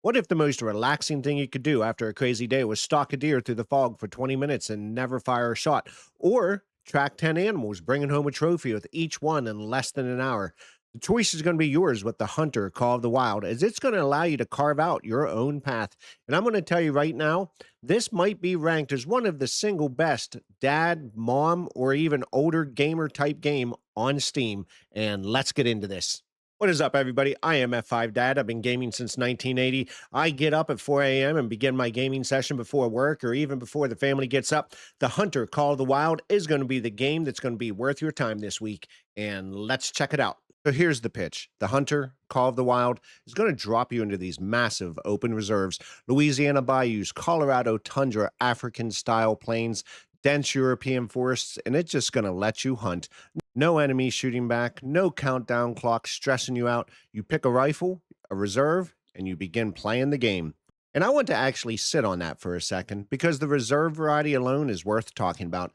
What if the most relaxing thing you could do after a crazy day was stalk a deer through the fog for 20 minutes and never fire a shot? Or track 10 animals, bringing home a trophy with each one in less than an hour? The choice is going to be yours with the Hunter Call of the Wild, as it's going to allow you to carve out your own path. And I'm going to tell you right now, this might be ranked as one of the single best dad, mom, or even older gamer type game on Steam. And let's get into this. What is up, everybody? I am F5 Dad. I've been gaming since 1980. I get up at 4 a.m. and begin my gaming session before work or even before the family gets up. The Hunter Call of the Wild is going to be the game that's going to be worth your time this week, and let's check it out. So here's the pitch. The Hunter Call of the Wild is going to drop you into these massive open reserves, Louisiana bayous, Colorado tundra, African-style plains, dense European forests, and it's just going to let you hunt. No enemy shooting back, no countdown clock stressing you out. You pick a rifle, a reserve, and you begin playing the game. And I want to actually sit on that for a second because the reserve variety alone is worth talking about.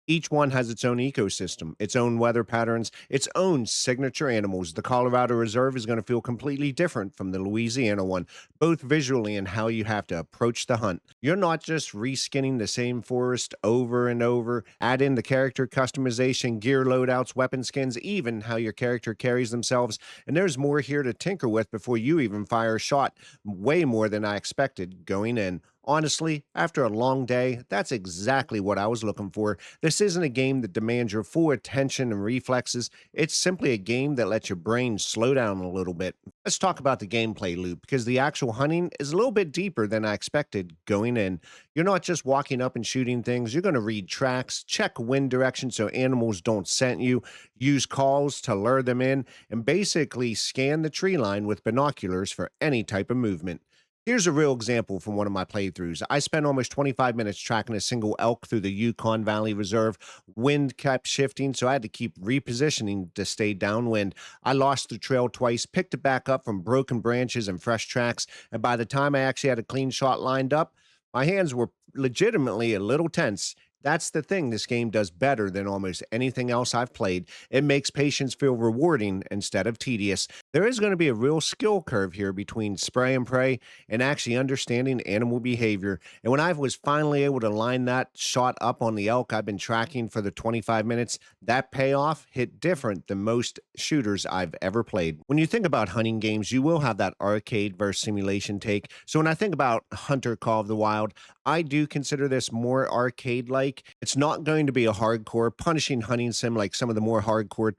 Each one has its own ecosystem, its own weather patterns, its own signature animals. The Colorado Reserve is going to feel completely different from the Louisiana one, both visually and how you have to approach the hunt. You're not just reskinning the same forest over and over. Add in the character customization, gear loadouts, weapon skins, even how your character carries themselves. And there's more here to tinker with before you even fire a shot. Way more than I expected going in. Honestly, after a long day, that's exactly what I was looking for. This isn't a game that demands your full attention and reflexes. It's simply a game that lets your brain slow down a little bit. Let's talk about the gameplay loop because the actual hunting is a little bit deeper than I expected going in. You're not just walking up and shooting things. You're going to read tracks, check wind direction so animals don't scent you, use calls to lure them in, and basically scan the tree line with binoculars for any type of movement. Here's a real example from one of my playthroughs. I spent almost 25 minutes tracking a single elk through the Yukon Valley Reserve. Wind kept shifting, so I had to keep repositioning to stay downwind. I lost the trail twice, picked it back up from broken branches and fresh tracks, and by the time I actually had a clean shot lined up, my hands were legitimately a little tense. That's the thing this game does better than almost anything else I've played. It makes patience feel rewarding instead of tedious. There is going to be a real skill curve here between spray and pray and actually understanding animal behavior. And when I was finally able to line that shot up on the elk I've been tracking for the 25 minutes, that payoff hit different than most shooters I've ever played. When you think about hunting games, you will have that arcade versus simulation take. So when I think about Hunter Call of the Wild, I do consider this more arcade-like. It's not going to be a hardcore punishing hunting sim like some of the more hardcore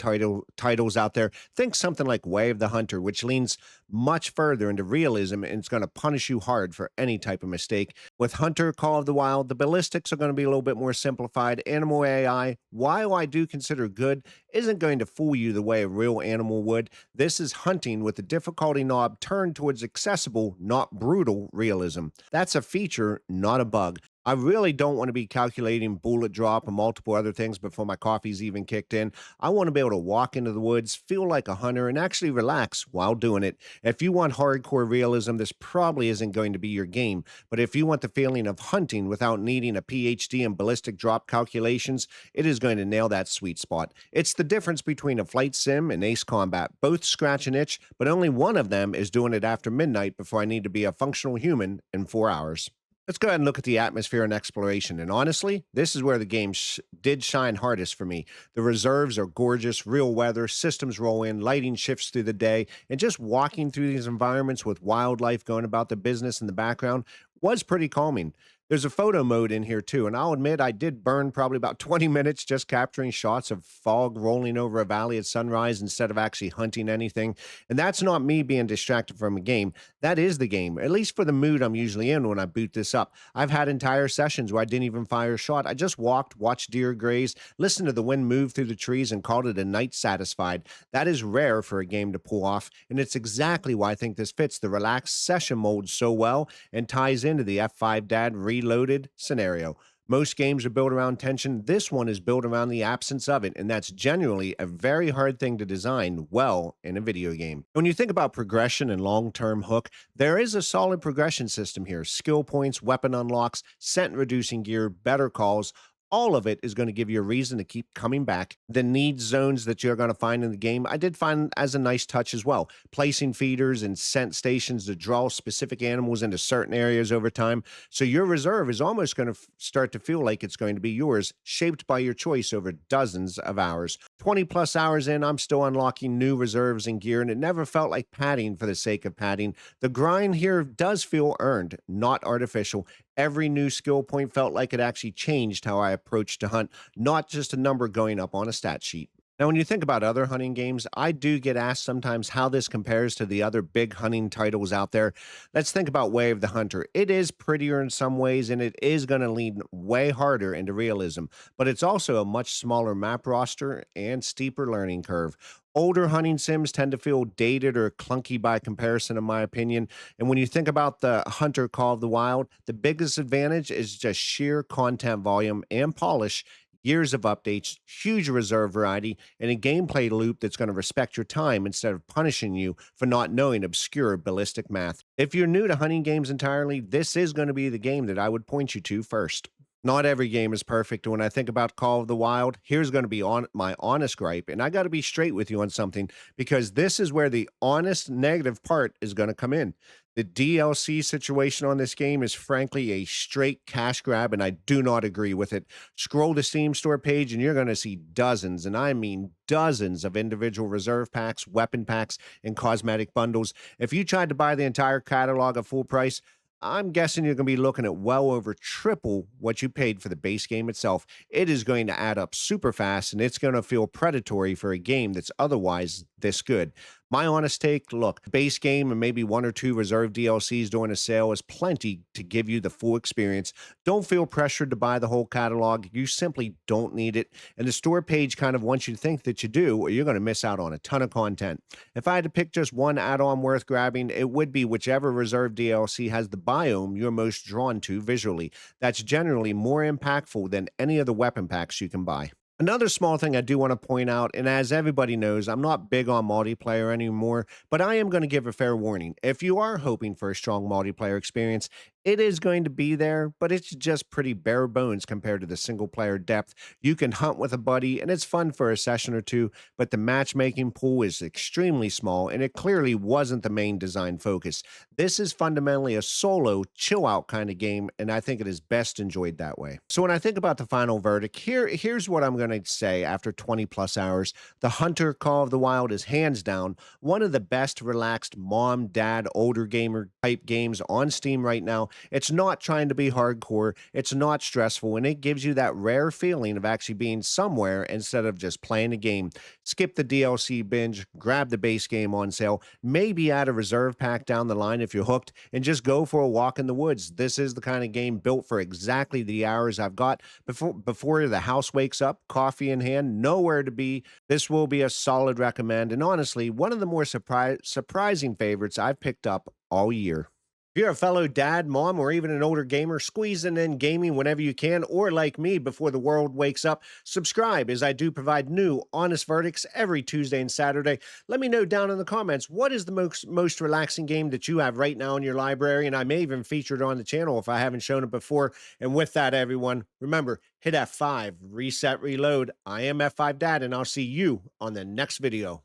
titles out there. Think something like Way of the Hunter, which leans much further into realism and it's going to punish you hard for any type of mistake. With Hunter Call of the Wild, the ballistics are going to be a little bit more simplified. Animal AI, while I do consider good, isn't going to fool you the way a real animal would. This is hunting with the difficulty knob turned towards accessible, not brutal realism. That's a feature, not a bug. I really don't want to be calculating bullet drop and multiple other things before my coffee's even kicked in. I want to be able to walk into the woods, feel like a hunter, and actually relax while doing it. If you want hardcore realism, this probably isn't going to be your game. But if you want the feeling of hunting without needing a PhD in ballistic drop calculations, it is going to nail that sweet spot. It's the difference between a flight sim and Ace Combat. Both scratch an itch, but only one of them is doing it after midnight before I need to be a functional human in 4 hours. Let's go ahead and look at the atmosphere and exploration. And honestly, this is where the game did shine hardest for me. The reserves are gorgeous, real weather, systems roll in, lighting shifts through the day, and just walking through these environments with wildlife going about the business in the background was pretty calming. There's a photo mode in here too, and I'll admit I did burn probably about 20 minutes just capturing shots of fog rolling over a valley at sunrise instead of actually hunting anything. And that's not me being distracted from a game. That is the game, at least for the mood I'm usually in when I boot this up. I've had entire sessions where I didn't even fire a shot. I just walked, watched deer graze, listened to the wind move through the trees, and called it a night satisfied. That is rare for a game to pull off, and it's exactly why I think this fits the relaxed session mode so well and ties into the F5 Dad Reloaded scenario. Most games are built around tension. This one is built around the absence of it, and that's genuinely a very hard thing to design well in a video game. When you think about progression and long-term hook, there is a solid progression system here. Skill points, weapon unlocks, scent reducing gear, better calls, all of it is going to give you a reason to keep coming back. The need zones that you're going to find in the game, I did find as a nice touch as well. Placing feeders and scent stations to draw specific animals into certain areas over time. So your reserve is almost going to start to feel like it's going to be yours, shaped by your choice over dozens of hours. 20 plus hours in, I'm still unlocking new reserves and gear, and it never felt like padding for the sake of padding. The grind here does feel earned, not artificial. Every new skill point felt like it actually changed how I approached a hunt, not just a number going up on a stat sheet. Now, when you think about other hunting games, I do get asked sometimes how this compares to the other big hunting titles out there. Let's think about Way of the Hunter. It is prettier in some ways, and it is going to lean way harder into realism, but it's also a much smaller map roster and steeper learning curve. Older hunting sims tend to feel dated or clunky by comparison, in my opinion. And when you think about the Hunter Call of the Wild, the biggest advantage is just sheer content volume and polish, years of updates, huge reserve variety, and a gameplay loop that's going to respect your time instead of punishing you for not knowing obscure ballistic math. If you're new to hunting games entirely, this is going to be the game that I would point you to first. Not every game is perfect. When I think about Call of the Wild, here's going to be on my honest gripe, and I got to be straight with you on something because this is where the honest negative part is going to come in. The DLC situation on this game is frankly a straight cash grab, and I do not agree with it. Scroll the Steam store page, and you're going to see dozens, and I mean dozens of individual reserve packs, weapon packs, and cosmetic bundles. If you tried to buy the entire catalog at full price, I'm guessing you're going to be looking at well over triple what you paid for the base game itself. It is going to add up super fast, and it's going to feel predatory for a game that's otherwise this good. My honest take, look, base game and maybe one or two reserve DLCs during a sale is plenty to give you the full experience. Don't feel pressured to buy the whole catalog. You simply don't need it. And the store page kind of wants you to think that you do, or you're going to miss out on a ton of content. If I had to pick just one add-on worth grabbing, it would be whichever reserve DLC has the biome you're most drawn to visually. That's generally more impactful than any of the weapon packs you can buy. Another small thing I do want to point out, and as everybody knows, I'm not big on multiplayer anymore, but I am going to give a fair warning. If you are hoping for a strong multiplayer experience, it is going to be there, but it's just pretty bare bones compared to the single player depth. You can hunt with a buddy, and it's fun for a session or two, but the matchmaking pool is extremely small, and it clearly wasn't the main design focus. This is fundamentally a solo, chill out kind of game, and I think it is best enjoyed that way. So when I think about the final verdict, here's what I'm going to say after 20 plus hours. The Hunter Call of the Wild is hands down one of the best relaxed mom, dad, older gamer type games on Steam right now. It's not trying to be hardcore, it's not stressful, and it gives you that rare feeling of actually being somewhere instead of just playing a game. Skip the DLC binge, grab the base game on sale, maybe add a reserve pack down the line if you're hooked, and just go for a walk in the woods. This is the kind of game built for exactly the hours I've got before the house wakes up, coffee in hand, nowhere to be. This will be a solid recommend, and honestly, one of the more surprising favorites I've picked up all year. If you're a fellow dad, mom, or even an older gamer, squeezing in gaming whenever you can, or like me, before the world wakes up, subscribe as I do provide new, honest verdicts every Tuesday and Saturday. Let me know down in the comments, what is the most relaxing game that you have right now in your library? And I may even feature it on the channel if I haven't shown it before. And with that, everyone, remember, hit F5, reset, reload. I am F5 Dad, and I'll see you on the next video.